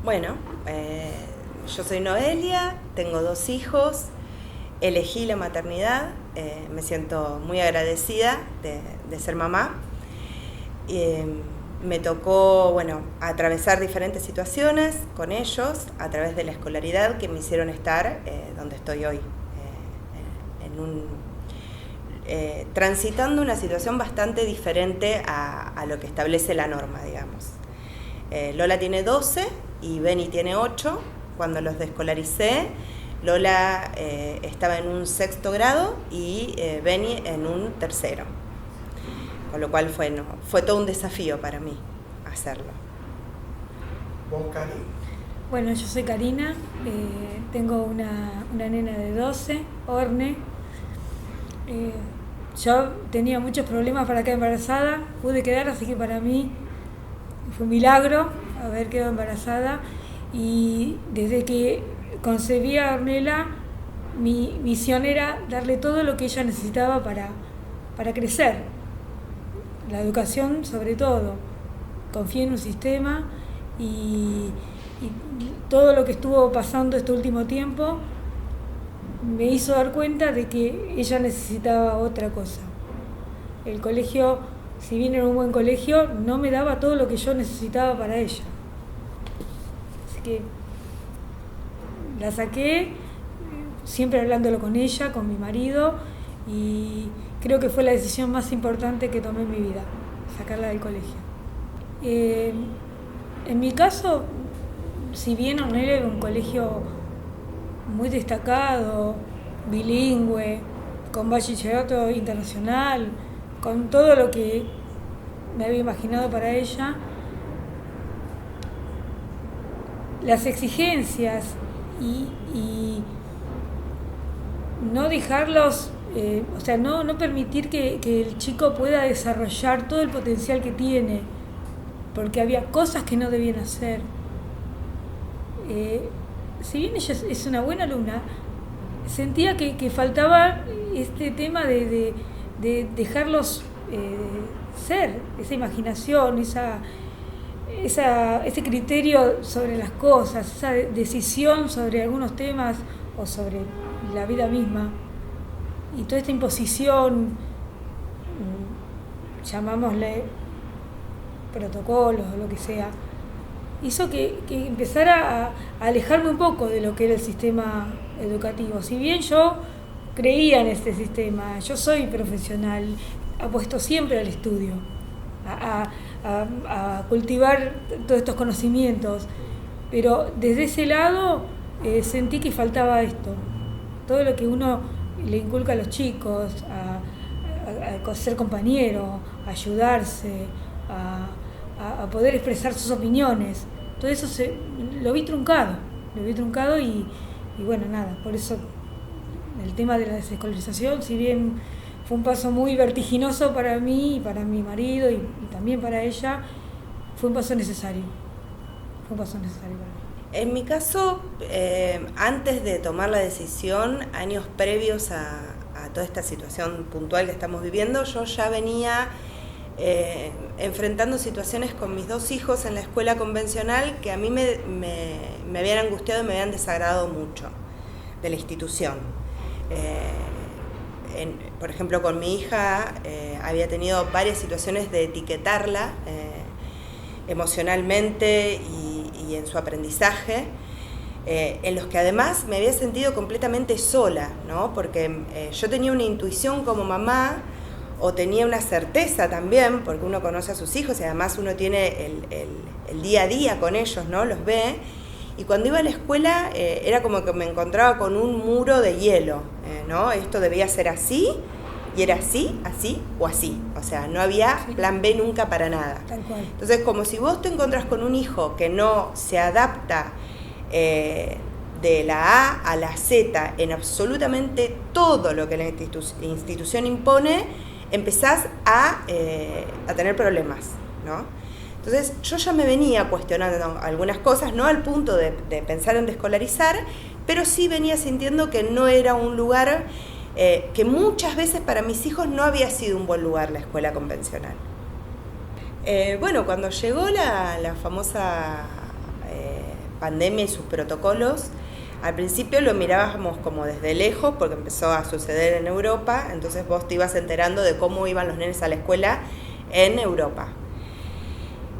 Bueno, yo soy Noelia, tengo 2 hijos, elegí la maternidad, me siento muy agradecida de ser mamá. Me tocó, bueno, atravesar diferentes situaciones con ellos a través de la escolaridad que me hicieron estar donde estoy hoy, transitando una situación bastante diferente a lo que establece la norma, digamos. Lola tiene 12 y Beni tiene 8. Cuando los descolaricé, Lola estaba en un 6º grado y Beni en un 3º. Con lo cual fue todo un desafío para mí hacerlo. ¿Vos, Cari? Bueno, yo soy Karina, tengo una nena de 12, Orne. Yo tenía muchos problemas para quedar embarazada, pude quedar, así que para mí fue un milagro haber quedado embarazada. Y desde que concebí a Ornella, mi misión era darle todo lo que ella necesitaba para crecer. La educación sobre todo. Confié en un sistema y todo lo que estuvo pasando este último tiempo me hizo dar cuenta de que ella necesitaba otra cosa. El colegio, si bien era un buen colegio, no me daba todo lo que yo necesitaba para ella. Así que la saqué, siempre hablándolo con ella, con mi marido, y creo que fue la decisión más importante que tomé en mi vida, sacarla del colegio. En mi caso, si bien Ornella era un colegio muy destacado, bilingüe, con bachillerato internacional, con todo lo que me había imaginado para ella, las exigencias y no dejarlos, no permitir que el chico pueda desarrollar todo el potencial que tiene, porque había cosas que no debían hacer. Si bien ella es una buena alumna, sentía que faltaba este tema de dejarlos ser, esa imaginación, ese criterio sobre las cosas, esa decisión sobre algunos temas o sobre la vida misma. Y toda esta imposición, llamámosle protocolos o lo que sea, hizo que empezara a alejarme un poco de lo que era el sistema educativo. Si bien yo creía en este sistema, yo soy profesional, apuesto siempre al estudio, a cultivar todos estos conocimientos, pero desde ese lado sentí que faltaba esto, todo lo que uno le inculca a los chicos, a ser compañero, a ayudarse, a poder expresar sus opiniones. Todo eso lo vi truncado y bueno, nada, por eso el tema de la desescolarización, si bien fue un paso muy vertiginoso para mí y para mi marido y también para ella, fue un paso necesario. Para mí. En mi caso, antes de tomar la decisión, años previos a toda esta situación puntual que estamos viviendo, yo ya venía enfrentando situaciones con mis 2 hijos en la escuela convencional que a mí me habían angustiado y me habían desagradado mucho de la institución. Por ejemplo, con mi hija había tenido varias situaciones de etiquetarla emocionalmente y en su aprendizaje, en los que además me había sentido completamente sola, ¿no? Porque yo tenía una intuición como mamá, o tenía una certeza también, porque uno conoce a sus hijos y además uno tiene el día a día con ellos, ¿no? Los ve. Y cuando iba a la escuela era como que me encontraba con un muro de hielo, ¿no? Esto debía ser así, y era así, así o así. O sea, no había plan B nunca para nada. Tal cual. Entonces, como si vos te encontrás con un hijo que no se adapta de la A a la Z en absolutamente todo lo que la institución impone, empezás a tener problemas, ¿no? Entonces yo ya me venía cuestionando algunas cosas, no al punto de pensar en descolarizar, pero sí venía sintiendo que no era un lugar, que muchas veces para mis hijos no había sido un buen lugar la escuela convencional. Bueno, cuando llegó la famosa pandemia y sus protocolos, al principio lo mirábamos como desde lejos porque empezó a suceder en Europa, entonces vos te ibas enterando de cómo iban los nenes a la escuela en Europa.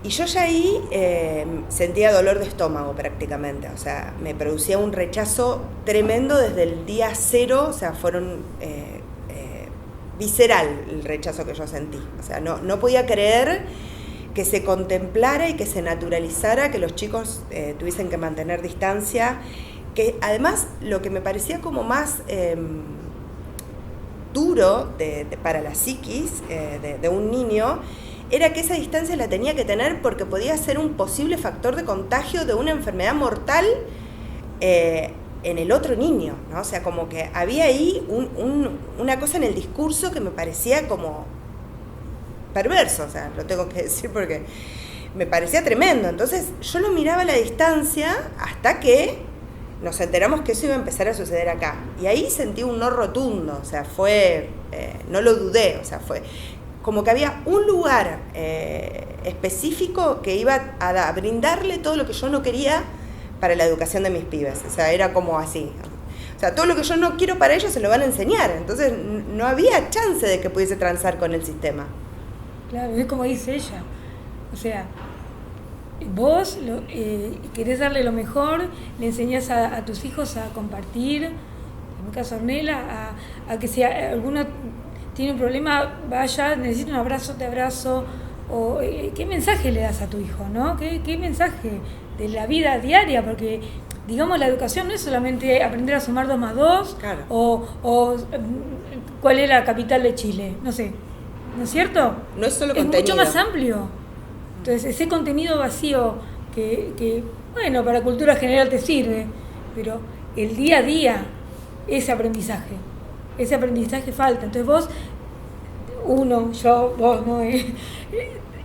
Y yo ya ahí sentía dolor de estómago prácticamente, o sea, me producía un rechazo tremendo desde el día cero, o sea, fueron visceral el rechazo que yo sentí, o sea, no podía creer que se contemplara y que se naturalizara que los chicos tuviesen que mantener distancia, que además lo que me parecía como más duro para la psiquis de un niño era que esa distancia la tenía que tener porque podía ser un posible factor de contagio de una enfermedad mortal en el otro niño, ¿no? O sea, como que había ahí una cosa en el discurso que me parecía como perverso, o sea, lo tengo que decir porque me parecía tremendo. Entonces yo lo miraba a la distancia hasta que nos enteramos que eso iba a empezar a suceder acá. Y ahí sentí un no rotundo, o sea, fue, no lo dudé, o sea, fue como que había un lugar específico que iba a brindarle todo lo que yo no quería para la educación de mis pibes, o sea, era como así. O sea, todo lo que yo no quiero para ellos se lo van a enseñar, entonces no había chance de que pudiese transar con el sistema. Claro, es como dice ella, o sea, vos querés darle lo mejor, le enseñás a tus hijos a compartir, en mi caso Ornella, a que si alguno tiene un problema, vaya, necesita un abrazo, te abrazo, o ¿qué mensaje le das a tu hijo, no? ¿Qué mensaje de la vida diaria? Porque, digamos, la educación no es solamente aprender a sumar 2 más 2, claro. o cuál es la capital de Chile, no sé, ¿no es cierto? No es solo contenido. Es mucho más amplio. Entonces, ese contenido vacío que, bueno, para cultura general te sirve, pero el día a día, ese aprendizaje falta. Entonces vos, vos, ¿no?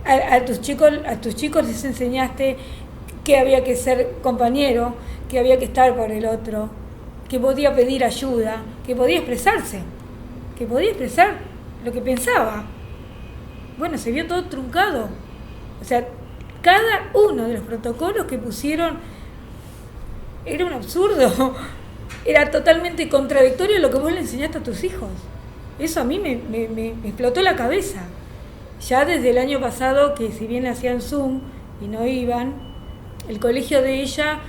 A tus chicos les enseñaste que había que ser compañero, que había que estar por el otro, que podía pedir ayuda, que podía expresarse, que podía expresar lo que pensaba. Bueno, se vio todo truncado. O sea, cada uno de los protocolos que pusieron era un absurdo. Era totalmente contradictorio a lo que vos le enseñaste a tus hijos. Eso a mí me explotó la cabeza. Ya desde el año pasado, que si bien hacían Zoom y no iban, el colegio de ella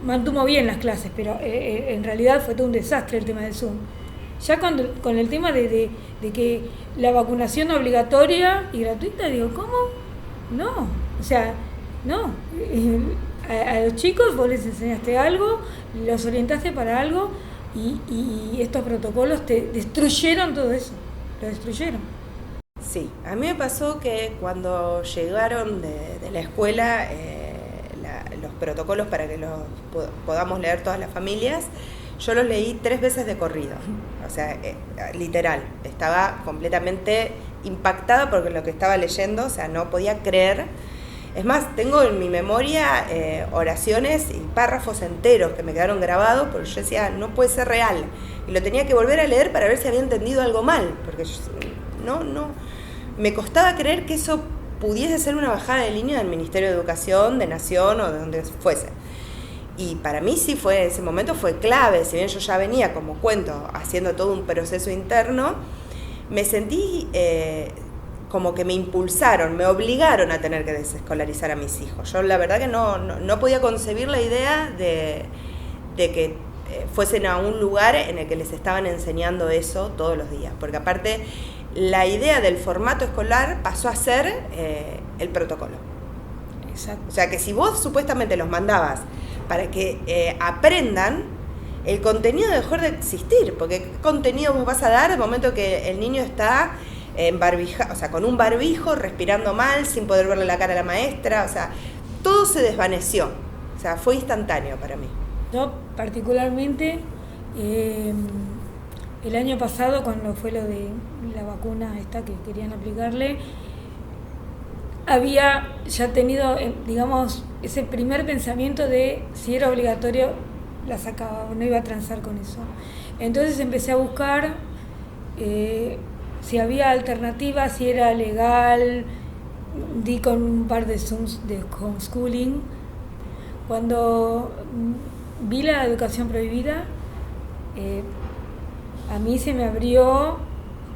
mantuvo bien las clases, pero en realidad fue todo un desastre el tema del Zoom. Ya con el tema de que la vacunación obligatoria y gratuita, digo, ¿cómo? No, o sea, no. A los chicos vos les enseñaste algo, los orientaste para algo y estos protocolos te destruyeron todo eso, lo destruyeron. Sí, a mí me pasó que cuando llegaron de la escuela los protocolos para que los podamos leer todas las familias, yo los leí 3 veces de corrido, o sea, literal, estaba completamente impactada por lo que estaba leyendo, o sea, no podía creer. Es más, tengo en mi memoria oraciones y párrafos enteros que me quedaron grabados, porque yo decía, no puede ser real, y lo tenía que volver a leer para ver si había entendido algo mal, porque no, me costaba creer que eso pudiese ser una bajada de línea del Ministerio de Educación, de Nación o de donde fuese. Y para mí sí ese momento fue clave, si bien yo ya venía, como cuento, haciendo todo un proceso interno, me sentí como que me impulsaron, me obligaron a tener que desescolarizar a mis hijos. Yo la verdad que no podía concebir la idea de que fuesen a un lugar en el que les estaban enseñando eso todos los días, porque aparte la idea del formato escolar pasó a ser el protocolo. Exacto. O sea que si vos supuestamente los mandabas para que aprendan, el contenido dejó de existir, porque ¿qué contenido vos vas a dar al momento que el niño está o sea, con un barbijo, respirando mal, sin poder verle la cara a la maestra? O sea, todo se desvaneció, o sea, fue instantáneo para mí. Yo particularmente, el año pasado, cuando fue lo de la vacuna esta que querían aplicarle, había ya tenido, digamos, ese primer pensamiento de si era obligatorio, la sacaba o no iba a transar con eso. Entonces empecé a buscar si había alternativas, si era legal, di con un par de Zooms de homeschooling, Cuando vi la educación prohibida, a mí se me abrió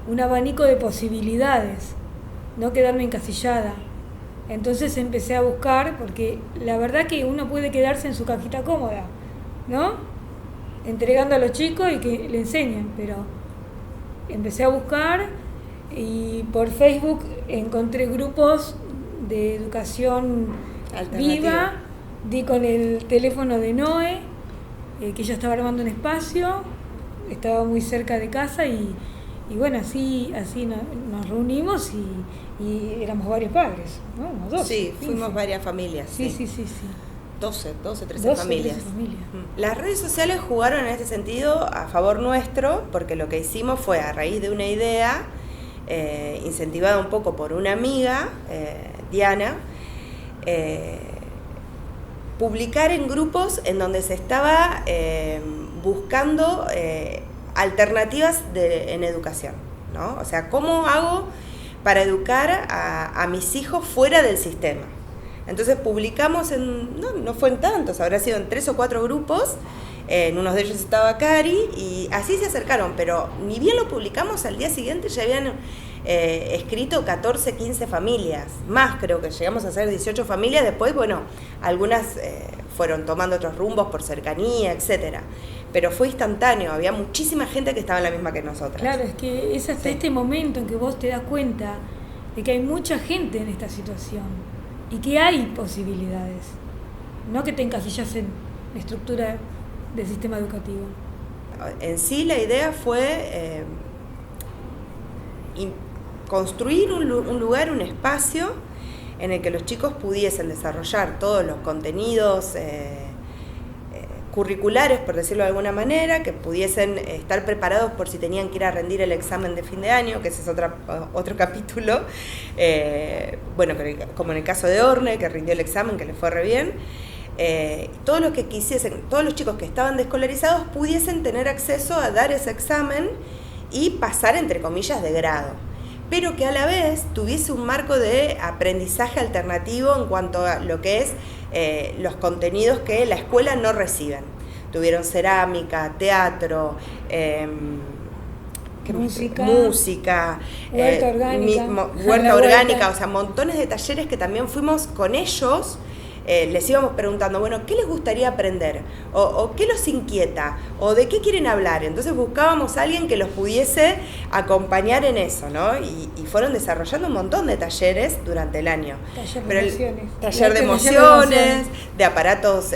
un abanico de posibilidades, no quedarme encasillada. Entonces empecé a buscar, porque la verdad que uno puede quedarse en su cajita cómoda, ¿no? Entregando a los chicos y que le enseñen, pero empecé a buscar y por Facebook encontré grupos de educación viva, di con el teléfono de Noé, que ella estaba armando un espacio, estaba muy cerca de casa y bueno, así nos reunimos y éramos varios padres, ¿no? Unos 12, Sí, 15. fuimos varias familias. Sí. 12, 13 12, familias. 13 familias. Las redes sociales jugaron en este sentido a favor nuestro, porque lo que hicimos fue, a raíz de una idea, incentivada un poco por una amiga, Diana, publicar en grupos en donde se estaba buscando alternativas en educación, ¿no? O sea, ¿cómo hago para educar a mis hijos fuera del sistema? Entonces publicamos no fue en tantos, habrá sido en 3 o 4 grupos, en uno de ellos estaba Cari, y así se acercaron, pero ni bien lo publicamos, al día siguiente ya habían escrito 14, 15 familias, más creo que llegamos a hacer 18 familias, después, bueno, algunas fueron tomando otros rumbos por cercanía, etcétera, pero fue instantáneo, había muchísima gente que estaba en la misma que nosotras. Claro, es que es hasta este momento en que vos te das cuenta de que hay mucha gente en esta situación y que hay posibilidades, no que te encasillas en la estructura del sistema educativo. En sí la idea fue construir un lugar, un espacio en el que los chicos pudiesen desarrollar todos los contenidos curriculares, por decirlo de alguna manera, que pudiesen estar preparados por si tenían que ir a rendir el examen de fin de año, que ese es otro capítulo, bueno, como en el caso de Orne, que rindió el examen, que le fue re bien. Todos los que quisiesen, todos los chicos que estaban desescolarizados pudiesen tener acceso a dar ese examen y pasar, entre comillas, de grado, pero que a la vez tuviese un marco de aprendizaje alternativo en cuanto a lo que es los contenidos que la escuela no reciben. Tuvieron cerámica, teatro, música, huerta orgánica, o sea, montones de talleres que también fuimos con ellos. Les íbamos preguntando, bueno, ¿qué les gustaría aprender? O ¿qué los inquieta? ¿O de qué quieren hablar? Entonces buscábamos a alguien que los pudiese acompañar en eso, ¿no? Y fueron desarrollando un montón de talleres durante el año. Taller de emociones, de aparatos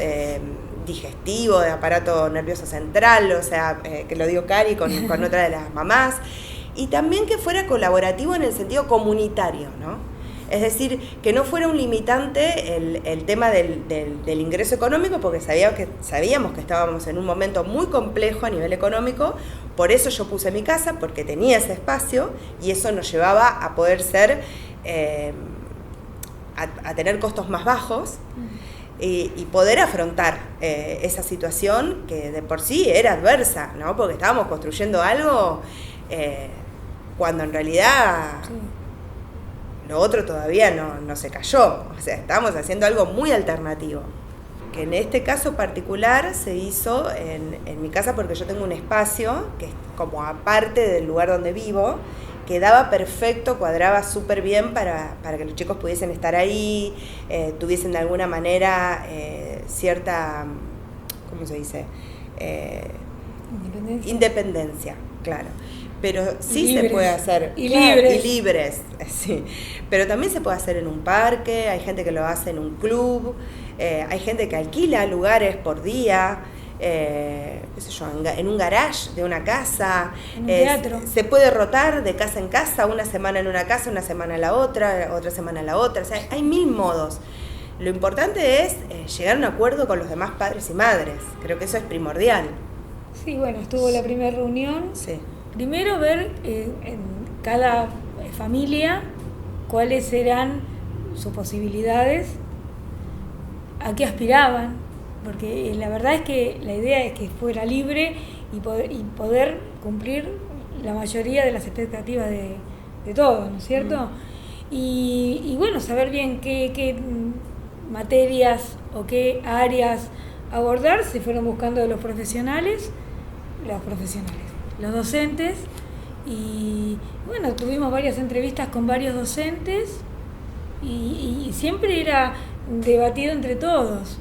digestivos, de aparato nervioso central, o sea, que lo dio Cari con otra de las mamás. Y también que fuera colaborativo en el sentido comunitario, ¿no? Es decir, que no fuera un limitante el tema del ingreso económico, porque sabíamos que estábamos en un momento muy complejo a nivel económico. Por eso yo puse mi casa, porque tenía ese espacio y eso nos llevaba a poder ser, a tener costos más bajos y poder afrontar esa situación que de por sí era adversa, ¿no? Porque estábamos construyendo algo cuando en realidad... Sí. Lo otro todavía no se cayó, o sea, estábamos haciendo algo muy alternativo. Que en este caso particular se hizo en mi casa porque yo tengo un espacio que es como aparte del lugar donde vivo, que daba perfecto, cuadraba súper bien para que los chicos pudiesen estar ahí, tuviesen de alguna manera cierta, ¿cómo se dice? Independencia, claro. Pero sí libres. Se puede hacer. Y libres. Y libres, sí. Pero también se puede hacer en un parque, hay gente que lo hace en un club, hay gente que alquila lugares por día, qué sé yo, en un garage de una casa. En un teatro. Se puede rotar de casa en casa, una semana en una casa, una semana en la otra semana en la otra. O sea, hay 1000 modos. Lo importante es llegar a un acuerdo con los demás padres y madres. Creo que eso es primordial. Sí, bueno, estuvo la primera reunión. Sí. Primero ver en cada familia cuáles eran sus posibilidades, a qué aspiraban, porque la verdad es que la idea es que fuera libre y poder cumplir la mayoría de las expectativas de todos, ¿no es cierto? Y bueno, saber bien qué materias o qué áreas abordar, se fueron buscando de los profesionales, los docentes, y bueno, tuvimos varias entrevistas con varios docentes y siempre era debatido entre todos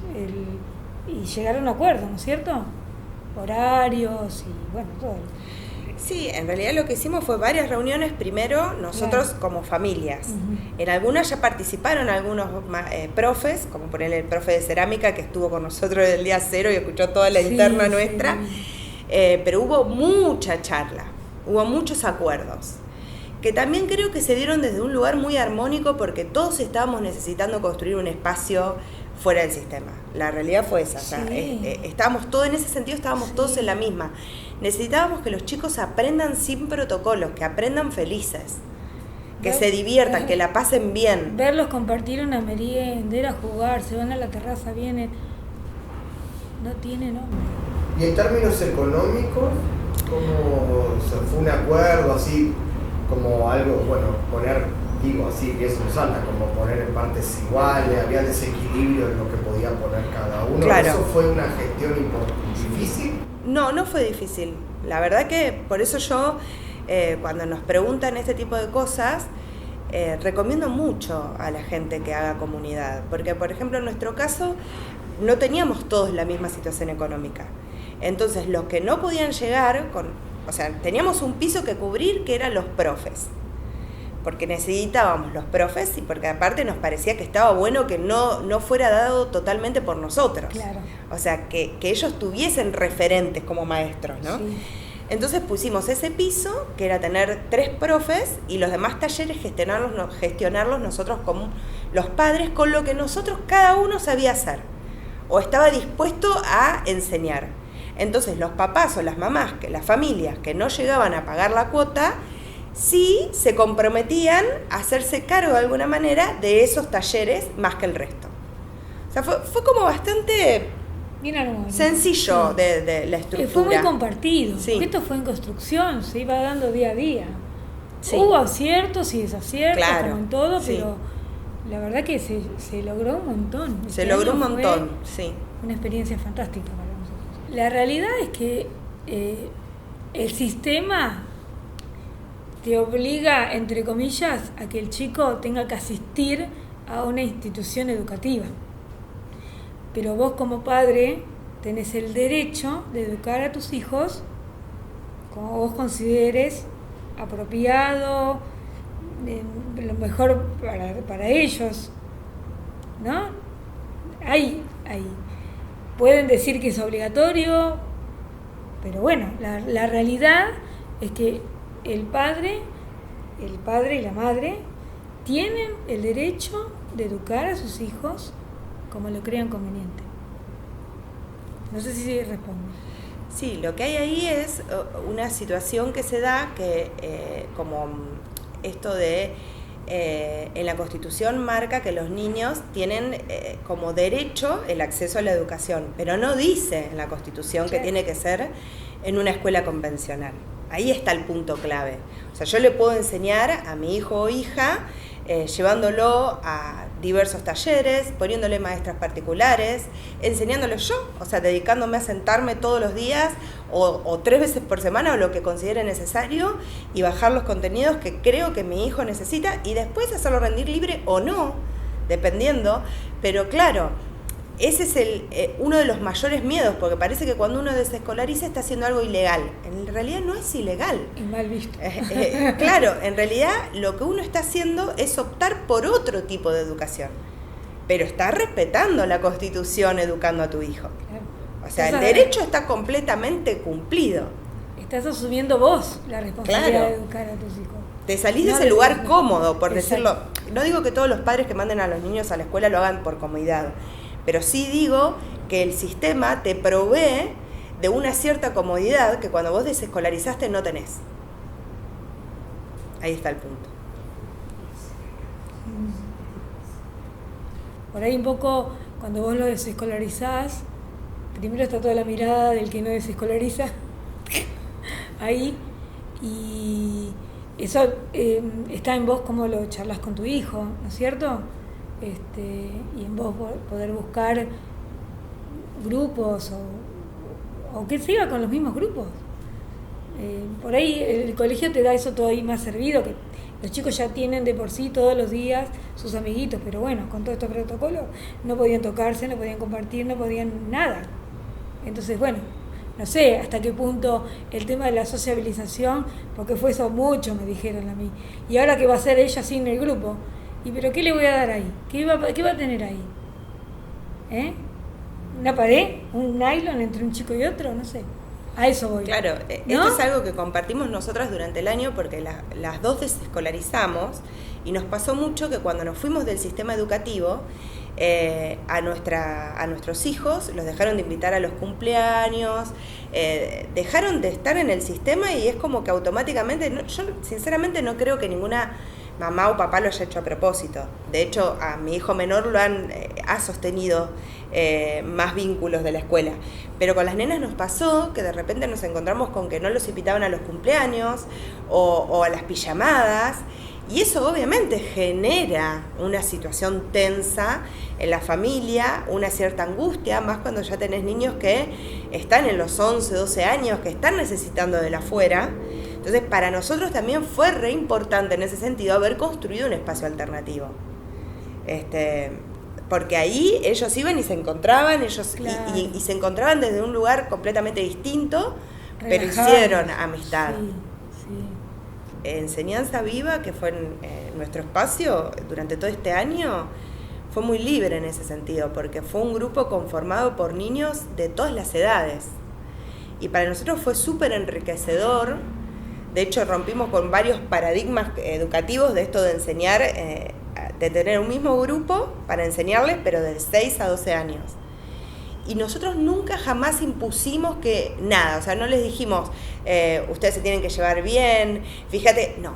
y llegar a un acuerdo, ¿no es cierto? Horarios y bueno, todo. Sí, en realidad lo que hicimos fue varias reuniones, primero nosotros como familias. En algunas ya participaron algunos profes, como por ejemplo el profe de cerámica que estuvo con nosotros del día cero y escuchó toda la interna nuestra, pero hubo mucha charla, hubo muchos acuerdos, que también creo que se dieron desde un lugar muy armónico porque todos estábamos necesitando construir un espacio fuera del sistema. La realidad fue esa, o sea, estábamos todos en ese sentido, estábamos todos en la misma. Necesitábamos que los chicos aprendan sin protocolos, que aprendan felices, que se diviertan, que la pasen bien. Verlos compartir una merienda, jugar, se van a la terraza, vienen, no tiene nombre. Y en términos económicos, ¿cómo se fue un acuerdo así, como algo, bueno, poner, digo así, que eso nos salta, como poner en partes iguales, había desequilibrio en lo que podía poner cada uno? Claro. ¿Eso fue una gestión difícil? No fue difícil. La verdad que por eso yo, cuando nos preguntan este tipo de cosas, recomiendo mucho a la gente que haga comunidad. Porque, por ejemplo, en nuestro caso, no teníamos todos la misma situación económica. Entonces, los que no podían llegar, o sea, teníamos un piso que cubrir que eran los profes. Porque necesitábamos los profes y porque aparte nos parecía que estaba bueno que no fuera dado totalmente por nosotros. Claro. O sea, que ellos tuviesen referentes como maestros, ¿no? Sí. Entonces pusimos ese piso, que era tener 3 profes, y los demás talleres gestionarlos nosotros como los padres, con lo que nosotros cada uno sabía hacer o estaba dispuesto a enseñar. Entonces los papás o las mamás, las familias que no llegaban a pagar la cuota, sí se comprometían a hacerse cargo de alguna manera de esos talleres más que el resto. O sea, fue como bastante sencillo de la estructura. Fue muy compartido, sí. Porque esto fue en construcción, se iba dando día a día. Sí. Hubo aciertos y desaciertos, claro, como en todo, sí. Pero la verdad que se logró un montón. Se logró un montón, sí. Una experiencia fantástica para nosotros. La realidad es que el sistema te obliga, entre comillas, a que el chico tenga que asistir a una institución educativa. Pero vos como padre tenés el derecho de educar a tus hijos como vos consideres apropiado, lo mejor para ellos, ¿no? Pueden decir que es obligatorio, pero bueno, la realidad es que el padre y la madre tienen el derecho de educar a sus hijos como lo crean conveniente. No sé si respondo. Sí, lo que hay ahí es una situación que se da que como esto de en la Constitución marca que los niños tienen como derecho el acceso a la educación, pero no dice en la Constitución que tiene que ser en una escuela convencional. Ahí está el punto clave. O sea, yo le puedo enseñar a mi hijo o hija llevándolo a diversos talleres, poniéndole maestras particulares, enseñándole yo, o sea, dedicándome a sentarme todos los días o 3 veces por semana o lo que considere necesario y bajar los contenidos que creo que mi hijo necesita y después hacerlo rendir libre o no, dependiendo, pero claro, ese es uno de los mayores miedos, porque parece que cuando uno desescolariza está haciendo algo ilegal. En realidad no es ilegal. Y mal visto. Claro, en realidad lo que uno está haciendo es optar por otro tipo de educación. Pero está respetando la Constitución educando a tu hijo. Claro. O sea, el derecho está completamente cumplido. Estás asumiendo vos la responsabilidad Claro. de educar a tus hijos. Te salís de ese lugar cómodo, por decirlo. No digo que todos los padres que manden a los niños a la escuela lo hagan por comodidad. Pero sí digo que el sistema te provee de una cierta comodidad que cuando vos desescolarizaste no tenés. Ahí está el punto. Por ahí un poco, cuando vos lo desescolarizás, primero está toda la mirada del que no desescolariza, ahí, y eso está en vos cómo lo charlas con tu hijo, ¿no es cierto? Y en vos poder buscar grupos o que siga con los mismos grupos. Por ahí el colegio te da eso todo ahí más servido, que los chicos ya tienen de por sí todos los días sus amiguitos, pero bueno, con todos estos protocolos no podían tocarse, no podían compartir, no podían nada. Entonces, bueno, no sé hasta qué punto el tema de la sociabilización, porque fue eso mucho, me dijeron a mí. Y ahora qué va a hacer ella sin el grupo. ¿Pero qué le voy a dar ahí? ¿Qué va a tener ahí? ¿Una pared? ¿Un nylon entre un chico y otro? No sé. A eso voy. Claro, ¿no? Esto es algo que compartimos nosotras durante el año porque las dos desescolarizamos y nos pasó mucho que cuando nos fuimos del sistema educativo, a nuestros hijos los dejaron de invitar a los cumpleaños, dejaron de estar en el sistema y es como que automáticamente, yo sinceramente no creo que ninguna mamá o papá lo haya hecho a propósito. De hecho, a mi hijo menor ha sostenido más vínculos de la escuela. Pero con las nenas nos pasó que de repente nos encontramos con que no los invitaban a los cumpleaños o a las pijamadas. Y eso obviamente genera una situación tensa en la familia, una cierta angustia, más cuando ya tenés niños que están en los 11, 12 años, que están necesitando de la afuera. Entonces, para nosotros también fue re importante en ese sentido haber construido un espacio alternativo. Porque ahí ellos iban y se encontraban, Claro. y se encontraban desde un lugar completamente distinto, pero Relajados. hicieron amistad. Sí. Enseñanza Viva, que fue nuestro espacio durante todo este año, fue muy libre en ese sentido, porque fue un grupo conformado por niños de todas las edades. Y para nosotros fue súper enriquecedor. De hecho, rompimos con varios paradigmas educativos de esto de enseñar, de tener un mismo grupo para enseñarles, pero de 6 a 12 años. Y nosotros nunca jamás impusimos que nada, o sea, no les dijimos, ustedes se tienen que llevar bien, fíjate, no,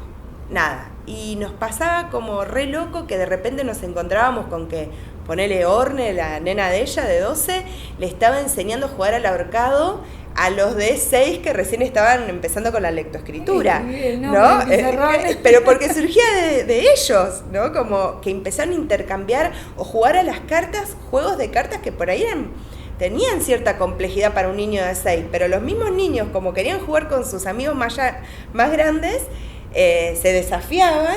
nada. Y nos pasaba como re loco que de repente nos encontrábamos con que, ponele Orne, la nena de ella, de 12, le estaba enseñando a jugar al ahorcado a los de 6 que recién estaban empezando con la lectoescritura, ¿no? Pero porque surgía de ellos, ¿no? Como que empezaron a intercambiar o jugar a las cartas, juegos de cartas que por ahí tenían cierta complejidad para un niño de 6, pero los mismos niños, como querían jugar con sus amigos más grandes, se desafiaban,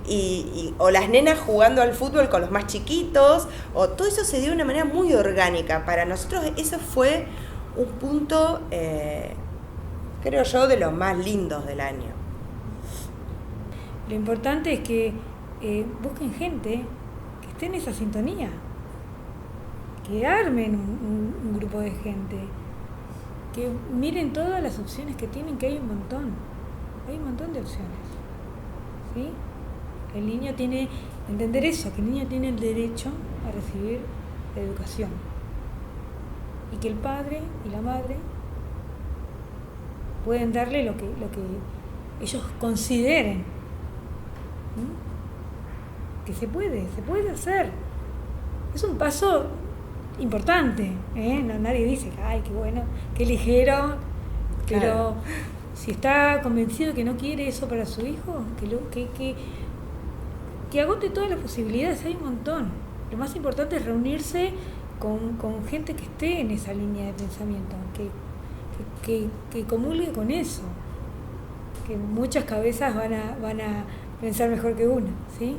sí. O las nenas jugando al fútbol con los más chiquitos, o todo eso se dio de una manera muy orgánica. Para nosotros eso fue un punto, creo yo, de los más lindos del año. Lo importante es que busquen gente que esté en esa sintonía, que armen un grupo de gente, que miren todas las opciones que tienen, que hay un montón de opciones, ¿sí? El niño tiene que entender eso, que el niño tiene el derecho a recibir educación y que el padre y la madre pueden darle lo que ellos consideren, ¿sí? Que se puede hacer. Es un paso importante, No, nadie dice, ay, qué bueno, qué ligero, pero claro. Si está convencido que no quiere eso para su hijo, que agote todas las posibilidades, hay un montón. Lo más importante es reunirse con gente que esté en esa línea de pensamiento, que comulgue con eso, que muchas cabezas van a pensar mejor que una, ¿sí?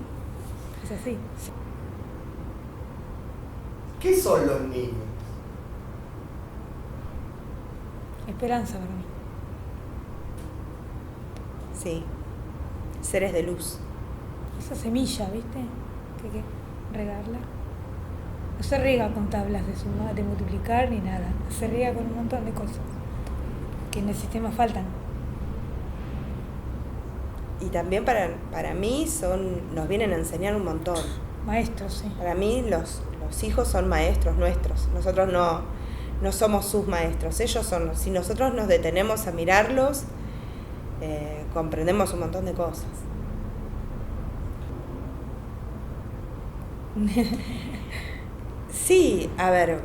Es así. ¿Qué son los niños? Esperanza para mí. Sí, seres de luz. Esa semilla, ¿viste? Que hay que regarla. No se riega con tablas de sumar, de multiplicar ni nada. Se riega con un montón de cosas que en el sistema faltan. Y también para mí nos vienen a enseñar un montón. Maestros, sí. Para mí los hijos son maestros nuestros. Nosotros no somos sus maestros. Ellos son. Si nosotros nos detenemos a mirarlos, comprendemos un montón de cosas. Sí, a ver,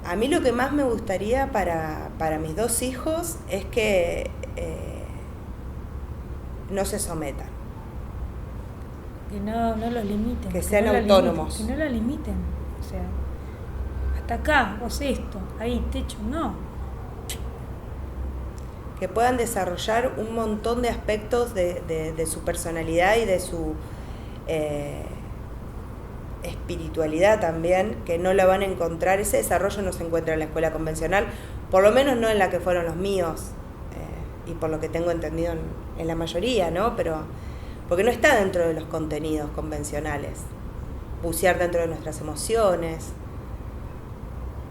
a mí lo que más me gustaría para mis dos hijos es que no se sometan. Que no los limiten. Que sean autónomos. Que no los limiten. O sea, hasta acá, vos esto, ahí, techo, no. Que puedan desarrollar un montón de aspectos de su personalidad y de su espiritualidad también, que no la van a encontrar. Ese desarrollo no se encuentra en la escuela convencional, por lo menos no en la que fueron los míos, y por lo que tengo entendido en la mayoría, ¿no? Pero porque no está dentro de los contenidos convencionales. Bucear dentro de nuestras emociones,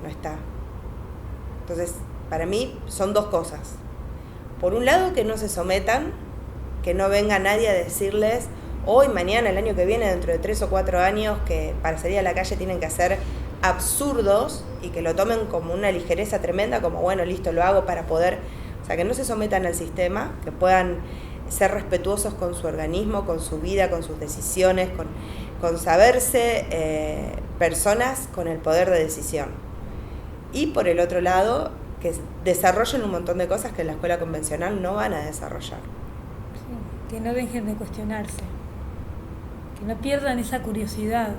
no está. Entonces, para mí son dos cosas. Por un lado, que no se sometan, que no venga nadie a decirles hoy, mañana, el año que viene, dentro de 3 o 4 años, que para salir a la calle tienen que hacer absurdos y que lo tomen como una ligereza tremenda, como bueno, listo, lo hago para poder... O sea, que no se sometan al sistema, que puedan ser respetuosos con su organismo, con su vida, con sus decisiones, con saberse personas con el poder de decisión. Y por el otro lado, que desarrollen un montón de cosas que en la escuela convencional no van a desarrollar. Sí, que no dejen de cuestionarse, que no pierdan esa curiosidad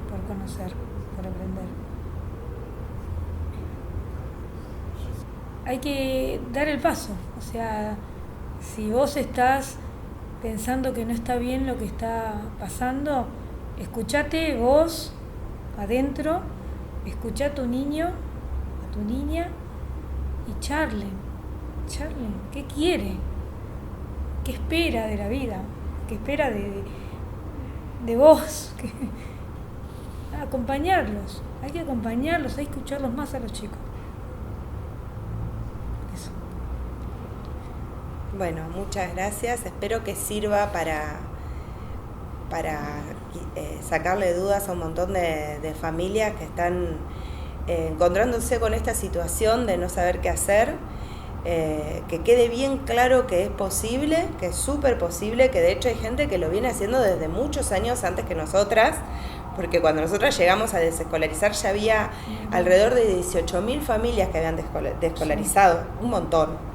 por conocer, por aprender. Hay que dar el paso, o sea, si vos estás pensando que no está bien lo que está pasando, escuchate vos adentro, escuchá a tu niño, a tu niña y charlen, ¿qué quiere? ¿Qué espera de la vida? ¿Qué espera de vos? Acompañarlos, hay que acompañarlos, hay que escucharlos más a los chicos. Eso. Bueno, muchas gracias. Espero que sirva para sacarle dudas a un montón de familias que están encontrándose con esta situación de no saber qué hacer. Que quede bien claro que es posible, que es súper posible, que de hecho hay gente que lo viene haciendo desde muchos años antes que nosotras, porque cuando nosotras llegamos a desescolarizar ya había alrededor de 18.000 familias que habían desescolarizado, un montón.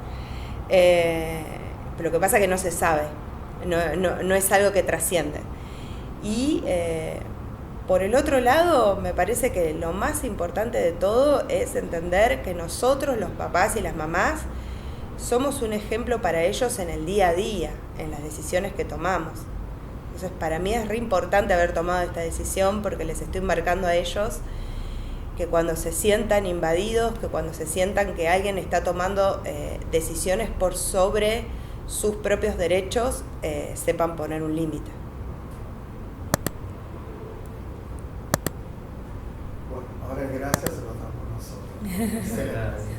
Pero lo que pasa es que no se sabe, no es algo que trasciende. Y por el otro lado, me parece que lo más importante de todo es entender que nosotros, los papás y las mamás, somos un ejemplo para ellos en el día a día, en las decisiones que tomamos. Entonces, para mí es re importante haber tomado esta decisión porque les estoy marcando a ellos que cuando se sientan invadidos, que cuando se sientan que alguien está tomando decisiones por sobre sus propios derechos, sepan poner un límite. Bueno, ahora gracias, se lo damos nosotros. Excelente.